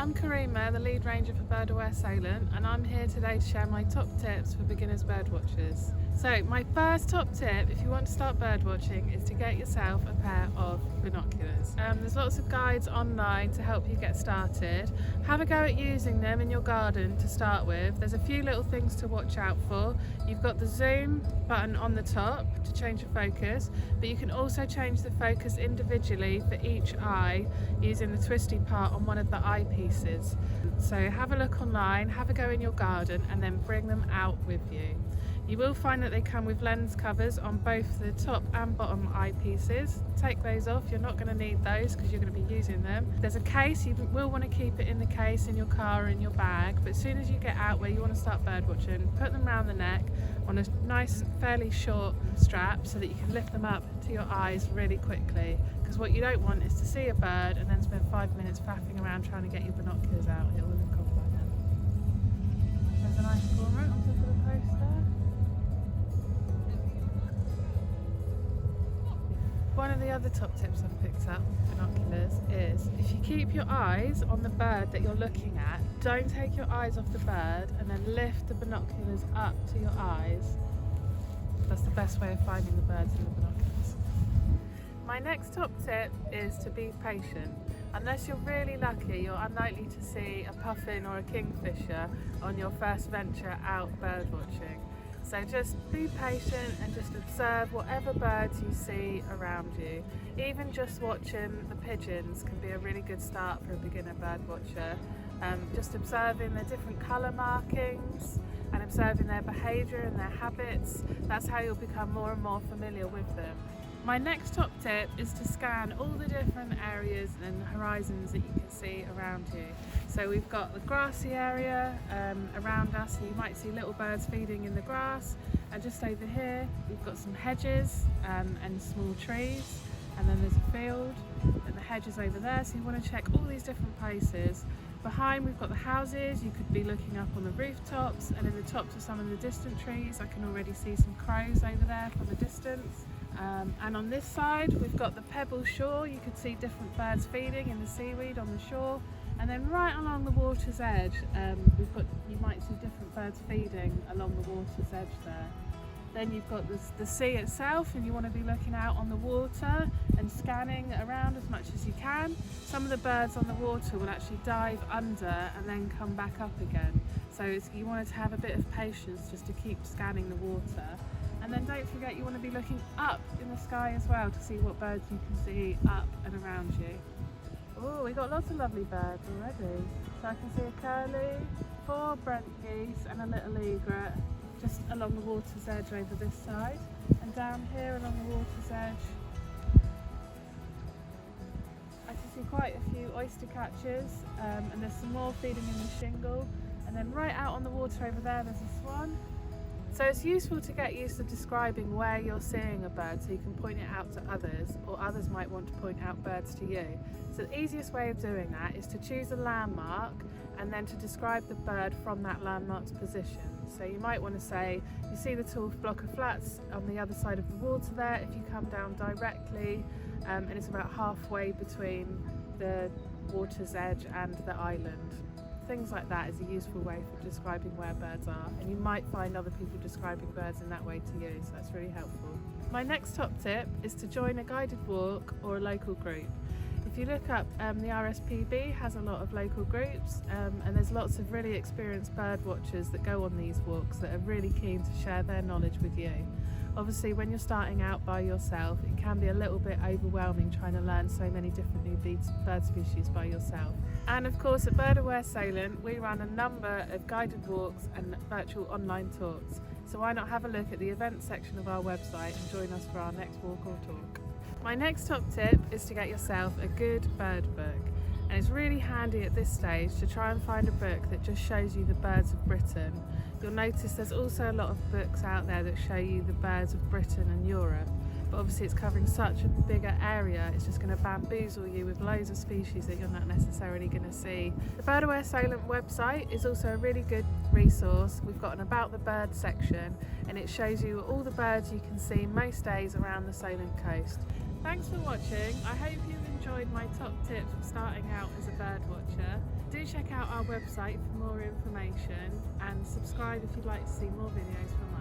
I'm Karima, the lead ranger for Birdwatching Salem, and I'm here today to share my top tips for beginners birdwatchers. So my first top tip, if you want to start birdwatching, is to get yourself a pair of binoculars. There's lots of guides online to help you get started. Have a go at using them in your garden to start with. There's a few little things to watch out for. You've got the zoom button on the top to change your focus, but you can also change the focus individually for each eye using the twisty part on one of the eyepieces. So have a look online, have a go in your garden, and then bring them out with you. You will find that they come with lens covers on both the top and bottom eyepieces. Take those off, you're not going to need those because you're going to be using them. There's a case, you will want to keep it in the case in your car or in your bag, but as soon as you get out where you want to start birdwatching, put them around the neck on a nice, fairly short strap so that you can lift them up to your eyes really quickly, because what you don't want is to see a bird and then spend 5 minutes faffing around trying to get your binoculars out. It will look off by then. There's a nice cormorant on top of the post there. One of the other top tips I've picked up with binoculars is if you keep your eyes on the bird that you're looking at, don't take your eyes off the bird and then lift the binoculars up to your eyes. That's the best way of finding the birds in the binoculars. My next top tip is to be patient. Unless you're really lucky, you're unlikely to see a puffin or a kingfisher on your first venture out birdwatching. So just be patient and just observe whatever birds you see around you. Even just watching the pigeons can be a really good start for a beginner birdwatcher. Just observing their different colour markings and observing their behaviour and their habits. That's how you'll become more and more familiar with them. My next top tip is to scan all the different areas and horizons that you can see around you. So we've got the grassy area around us, so you might see little birds feeding in the grass, and just over here we've got some hedges and small trees, and then there's a field and the hedges over there, so you want to check all these different places. Behind we've got the houses, you could be looking up on the rooftops, and in the tops of some of the distant trees I can already see some crows over there from a distance. And on this side we've got the pebble shore, you could see different birds feeding in the seaweed on the shore, and then right along the water's edge you might see different birds feeding along the water's edge there. Then you've got the sea itself, and you want to be looking out on the water and scanning around as much as you can. Some of the birds on the water will actually dive under and then come back up again, so you want to have a bit of patience just to keep scanning the water. And then don't forget, you want to be looking up in the sky as well to see what birds you can see up and around you. Oh, we've got lots of lovely birds already. So I can see a curlew, 4 brent geese and a little egret just along the water's edge over this side. And down here along the water's edge I can see quite a few oyster catchers, and there's some more feeding in the shingle. And then right out on the water over there there's a swan. So it's useful to get used to describing where you're seeing a bird so you can point it out to others, or others might want to point out birds to you. So the easiest way of doing that is to choose a landmark and then to describe the bird from that landmark's position. So you might want to say, you see the tall block of flats on the other side of the water there. If you come down directly, and it's about halfway between the water's edge and the island. Things like that is a useful way for describing where birds are, and you might find other people describing birds in that way to you, so that's really helpful. My next top tip is to join a guided walk or a local group. If you look up, the RSPB has a lot of local groups, and there's lots of really experienced bird watchers that go on these walks that are really keen to share their knowledge with you. Obviously when you're starting out by yourself, it can be a little bit overwhelming trying to learn so many different new bird species by yourself. And of course at Birdwatching Salem we run a number of guided walks and virtual online talks. So why not have a look at the events section of our website and join us for our next walk or talk. My next top tip is to get yourself a good bird book. And it's really handy at this stage to try and find a book that just shows you the birds of Britain. You'll notice there's also a lot of books out there that show you the birds of Britain and Europe, but obviously it's covering such a bigger area, it's just going to bamboozle you with loads of species that you're not necessarily going to see. The Birdwatching Salem website is also a really good resource. We've got an About the Bird section, and it shows you all the birds you can see most days around the Salem coast. Thanks for watching. I hope you've enjoyed enjoyed my top tips for starting out as a bird watcher, do check out our website for more information and subscribe if you'd like to see more videos from